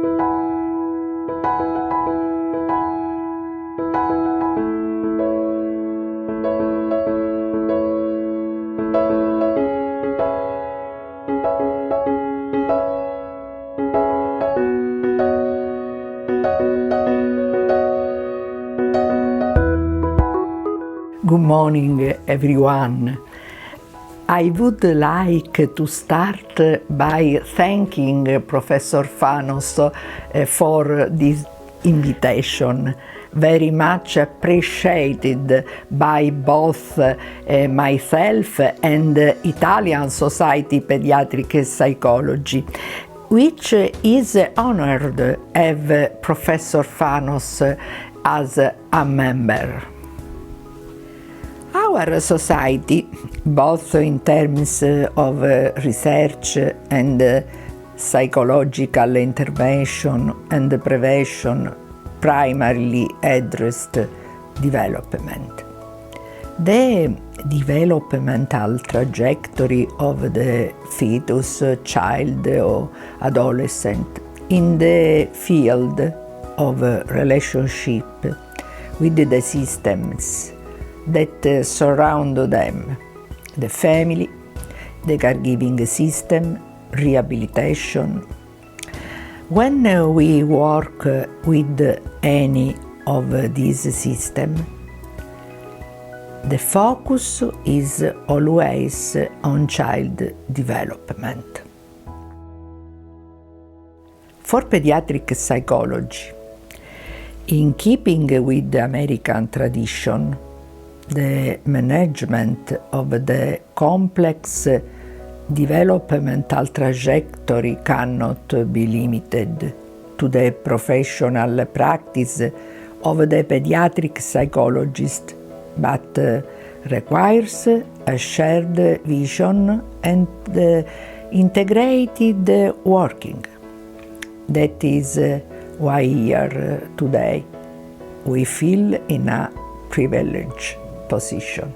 Good morning, everyone. I would like to start by thanking Professor Fanos for this invitation. Very much appreciated by both myself and Italian Society Pediatric Psychology, which is honored to have Professor Fanos as a member. Our society, both in terms of research and psychological intervention and prevention, primarily addressed development. The developmental trajectory of the fetus, child or adolescent in the field of relationship with the systems that surround them, the family, the caregiving system, rehabilitation. When we work with any of these systems, the focus is always on child development. For pediatric psychology, in keeping with the American tradition, the management of the complex developmental trajectory cannot be limited to the professional practice of the pediatric psychologist, but requires a shared vision and integrated working. That is why here today we feel in a privileged position.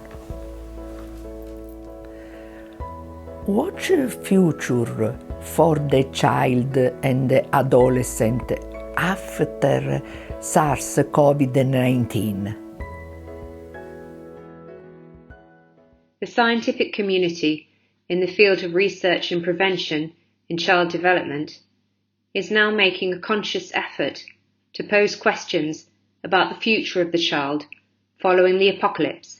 What future for the child and the adolescent after SARS-CoV-19? The scientific community in the field of research and prevention in child development is now making a conscious effort to pose questions about the future of the child following the apocalypse,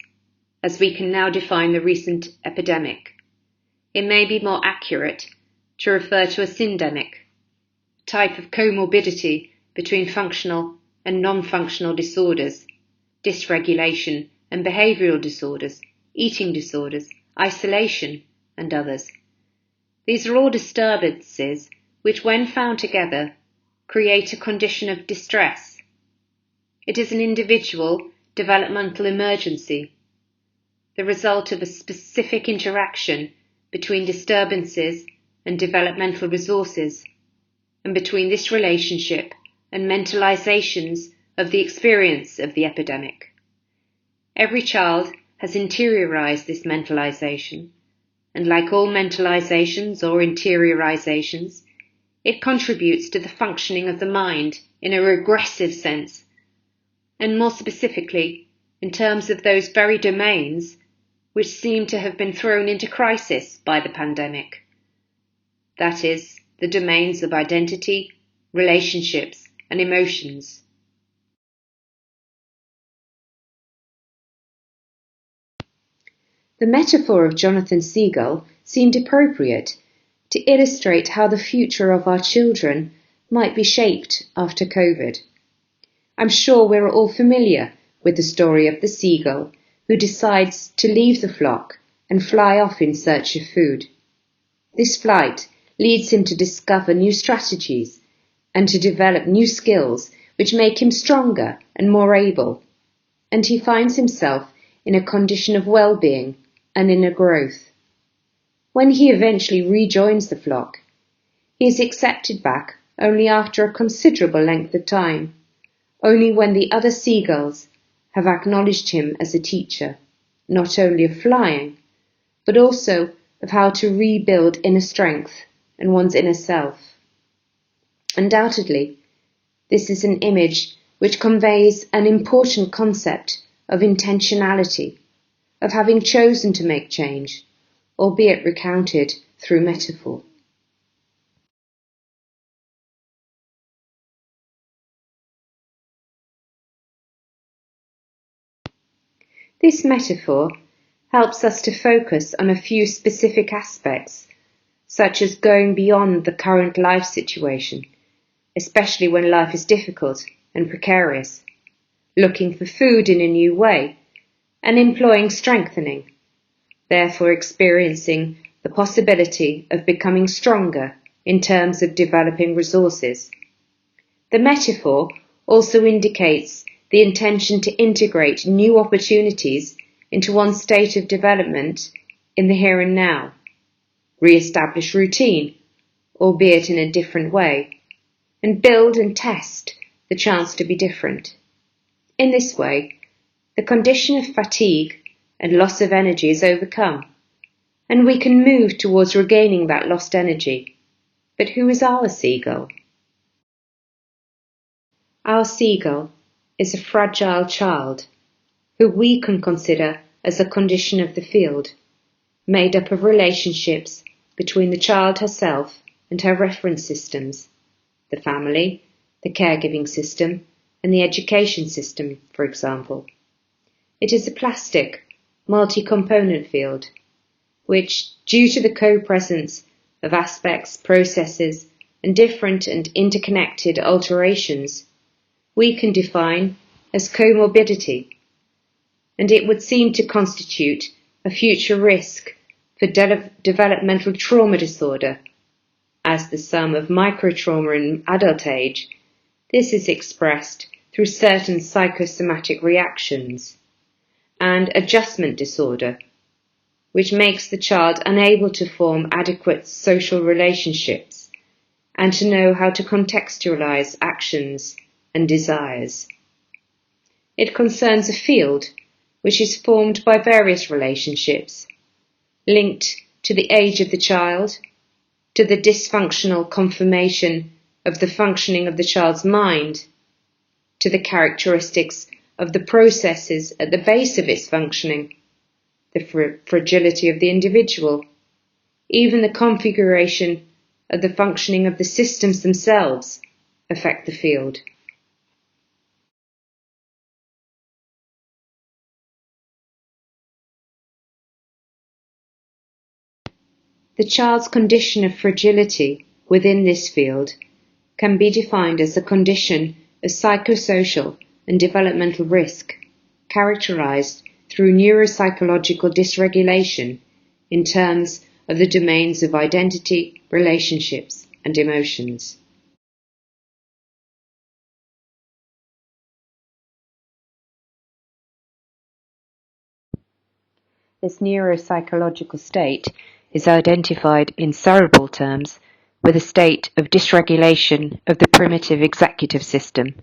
as we can now define the recent epidemic. It may be more accurate to refer to a syndemic, type of comorbidity between functional and non-functional disorders, dysregulation and behavioural disorders, eating disorders, isolation, and others. These are all disturbances which, when found together, create a condition of distress. It is an individual developmental emergency, the result of a specific interaction between disturbances and developmental resources, and between this relationship and mentalizations of the experience of the epidemic. Every child has interiorized this mentalization, and like all mentalizations or interiorizations, it contributes to the functioning of the mind in a regressive sense, and more specifically in terms of those very domains which seem to have been thrown into crisis by the pandemic. That is, the domains of identity, relationships, and emotions. The metaphor of Jonathan Seagull seemed appropriate to illustrate how the future of our children might be shaped after COVID. I'm sure we're all familiar with the story of the seagull who decides to leave the flock and fly off in search of food. This flight leads him to discover new strategies and to develop new skills which make him stronger and more able, and he finds himself in a condition of well-being and inner growth. When he eventually rejoins the flock, he is accepted back only after a considerable length of time, only when the other seagulls have acknowledged him as a teacher, not only of flying, but also of how to rebuild inner strength and one's inner self. Undoubtedly, this is an image which conveys an important concept of intentionality, of having chosen to make change, albeit recounted through metaphor. This metaphor helps us to focus on a few specific aspects, such as going beyond the current life situation, especially when life is difficult and precarious, looking for food in a new way, and employing strengthening, therefore experiencing the possibility of becoming stronger in terms of developing resources. The metaphor also indicates the intention to integrate new opportunities into one's state of development in the here and now, re-establish routine, albeit in a different way, and build and test the chance to be different. In this way, the condition of fatigue and loss of energy is overcome, and we can move towards regaining that lost energy. But who is our seagull? Our seagull is a fragile child who we can consider as a condition of the field, made up of relationships between the child herself and her reference systems, the family, the caregiving system, and the education system, for example. It is a plastic, multi-component field, which, due to the co-presence of aspects, processes, and different and interconnected alterations, we can define as comorbidity, and it would seem to constitute a future risk for developmental trauma disorder. As the sum of microtrauma in adult age, this is expressed through certain psychosomatic reactions, and adjustment disorder, which makes the child unable to form adequate social relationships and to know how to contextualize actions and desires. It concerns a field which is formed by various relationships, linked to the age of the child, to the dysfunctional conformation of the functioning of the child's mind, to the characteristics of the processes at the base of its functioning, the fragility of the individual, even the configuration of the functioning of the systems themselves affect the field. The child's condition of fragility within this field can be defined as a condition of psychosocial and developmental risk, characterized through neuropsychological dysregulation in terms of the domains of identity, relationships, and emotions. This neuropsychological state is identified in cerebral terms with a state of dysregulation of the primitive executive system,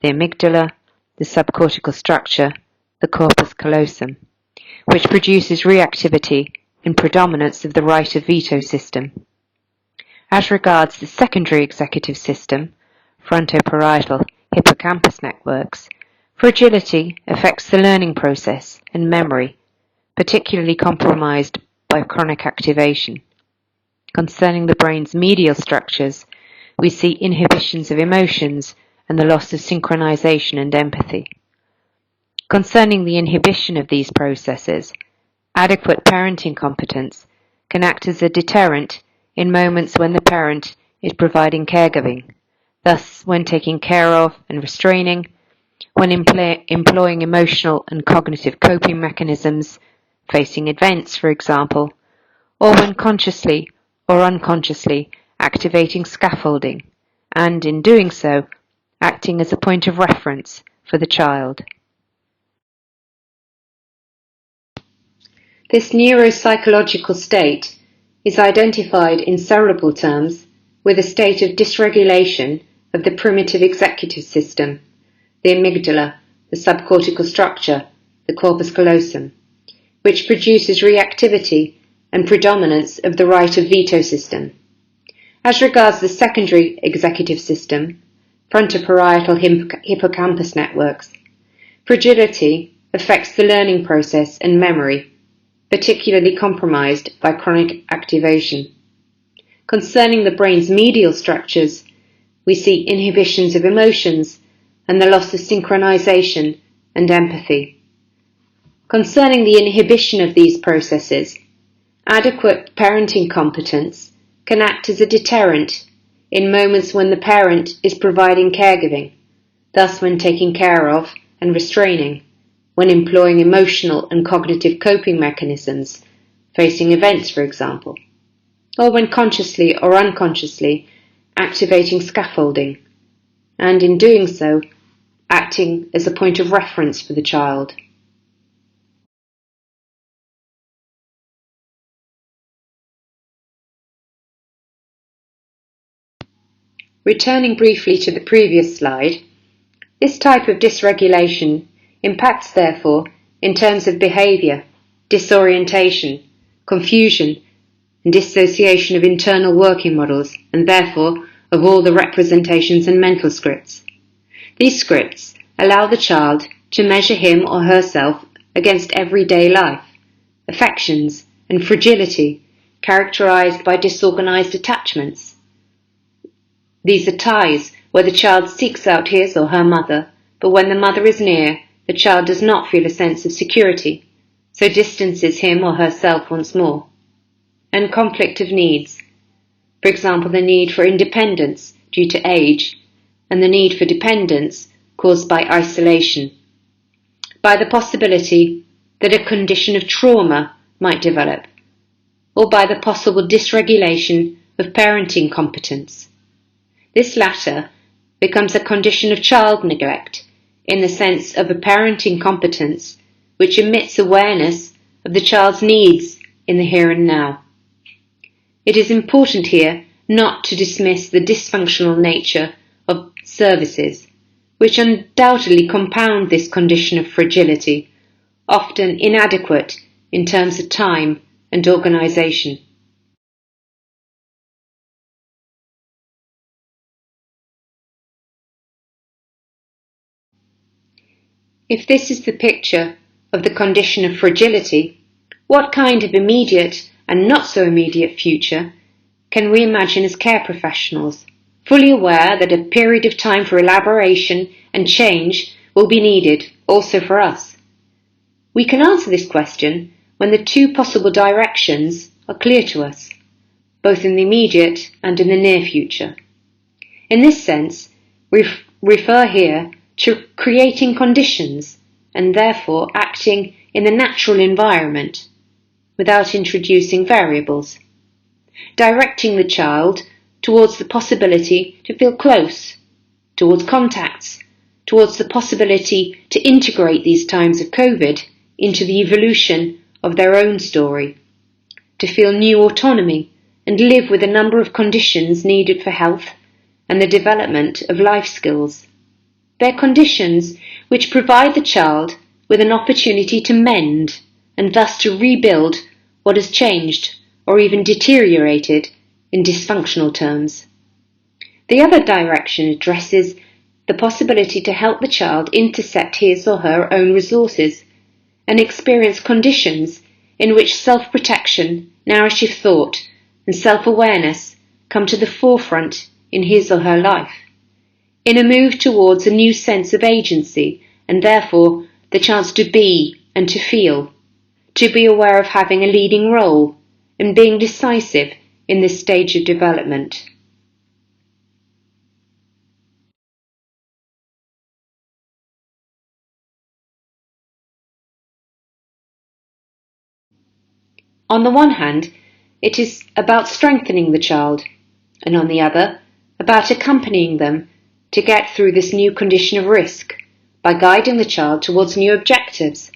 the amygdala, the subcortical structure, the corpus callosum, which produces reactivity and predominance of the right of veto system. As regards the secondary executive system, frontoparietal hippocampus networks, fragility affects the learning process and memory, particularly compromised by chronic activation. Concerning the brain's medial structures, we see inhibitions of emotions and the loss of synchronization and empathy. Concerning the inhibition of these processes, adequate parenting competence can act as a deterrent in moments when the parent is providing caregiving, thus when taking care of and restraining, when employing emotional and cognitive coping mechanisms, facing events, for example, or when consciously or unconsciously activating scaffolding, and in doing so, acting as a point of reference for the child. This neuropsychological state is identified in cerebral terms with a state of dysregulation of the primitive executive system, the amygdala, the subcortical structure, the corpus callosum, which produces reactivity and predominance of the right of veto system. As regards the secondary executive system, frontoparietal hippocampus networks, fragility affects the learning process and memory, particularly compromised by chronic activation. Concerning the brain's medial structures, we see inhibitions of emotions and the loss of synchronization and empathy. Concerning the inhibition of these processes, adequate parenting competence can act as a deterrent in moments when the parent is providing caregiving, thus when taking care of and restraining, when employing emotional and cognitive coping mechanisms, facing events, for example, or when consciously or unconsciously activating scaffolding, and in doing so, acting as a point of reference for the child. Returning briefly to the previous slide, this type of dysregulation impacts, therefore, in terms of behaviour, disorientation, confusion, and dissociation of internal working models, and therefore of all the representations and mental scripts. These scripts allow the child to measure him or herself against everyday life, affections, and fragility characterised by disorganised attachments. These are ties where the child seeks out his or her mother, but when the mother is near, the child does not feel a sense of security, so distances him or herself once more. And conflict of needs, for example the need for independence due to age and the need for dependence caused by isolation, by the possibility that a condition of trauma might develop, or by the possible dysregulation of parenting competence. This latter becomes a condition of child neglect in the sense of a parenting competence which omits awareness of the child's needs in the here and now. It is important here not to dismiss the dysfunctional nature of services, which undoubtedly compound this condition of fragility, often inadequate in terms of time and organisation. If this is the picture of the condition of fragility, what kind of immediate and not so immediate future can we imagine as care professionals, fully aware that a period of time for elaboration and change will be needed also for us? We can answer this question when the two possible directions are clear to us, both in the immediate and in the near future. In this sense, we refer here to creating conditions and therefore acting in the natural environment without introducing variables, directing the child towards the possibility to feel close, towards contacts, towards the possibility to integrate these times of COVID into the evolution of their own story, to feel new autonomy and live with a number of conditions needed for health and the development of life skills. They're conditions which provide the child with an opportunity to mend and thus to rebuild what has changed or even deteriorated in dysfunctional terms. The other direction addresses the possibility to help the child intercept his or her own resources and experience conditions in which self-protection, narrative thought, and self-awareness come to the forefront in his or her life, in a move towards a new sense of agency and therefore the chance to be and to feel, to be aware of having a leading role and being decisive in this stage of development. On the one hand, it is about strengthening the child, and on the other, about accompanying them to get through this new condition of risk by guiding the child towards new objectives.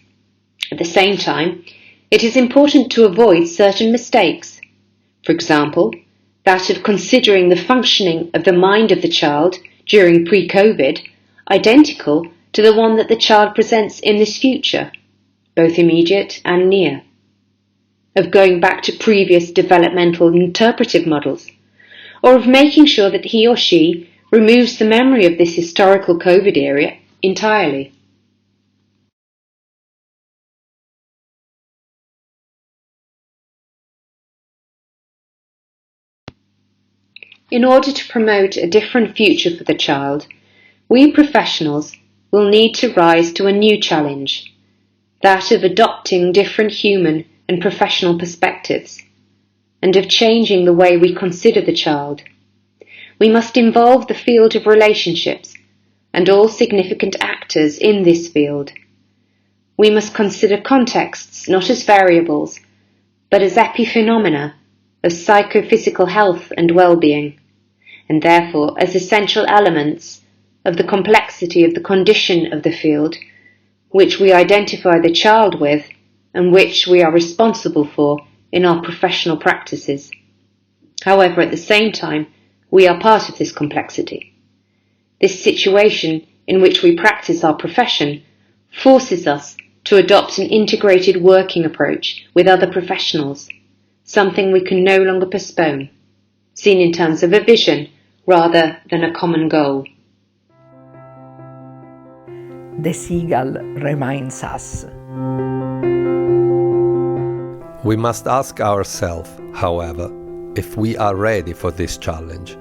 At the same time, it is important to avoid certain mistakes. For example, that of considering the functioning of the mind of the child during pre-COVID identical to the one that the child presents in this future, both immediate and near. Of going back to previous developmental interpretive models, or of making sure that he or she removes the memory of this historical COVID era entirely. In order to promote a different future for the child, we professionals will need to rise to a new challenge, that of adopting different human and professional perspectives, and of changing the way we consider the child. We must involve the field of relationships and all significant actors in this field. We must consider contexts not as variables, but as epiphenomena of psychophysical health and well-being, and therefore as essential elements of the complexity of the condition of the field, which we identify the child with and which we are responsible for in our professional practices. However, at the same time, we are part of this complexity. This situation in which we practice our profession forces us to adopt an integrated working approach with other professionals, something we can no longer postpone, seen in terms of a vision rather than a common goal. The seagull reminds us. We must ask ourselves, however, if we are ready for this challenge,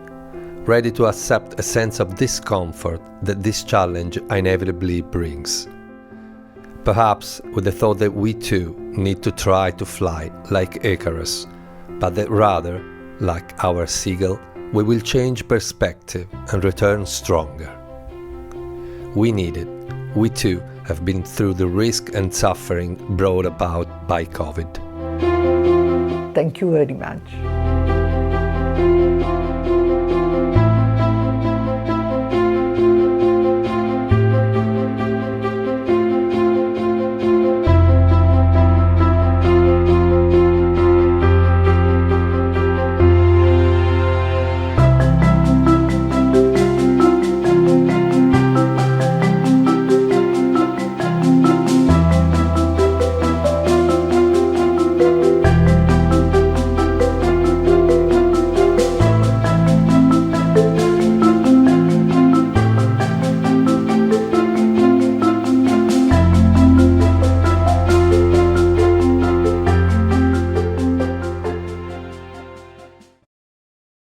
ready to accept a sense of discomfort that this challenge inevitably brings. Perhaps with the thought that we too need to try to fly like Icarus, but that rather, like our seagull, we will change perspective and return stronger. We need it. We too have been through the risk and suffering brought about by COVID. Thank you very much.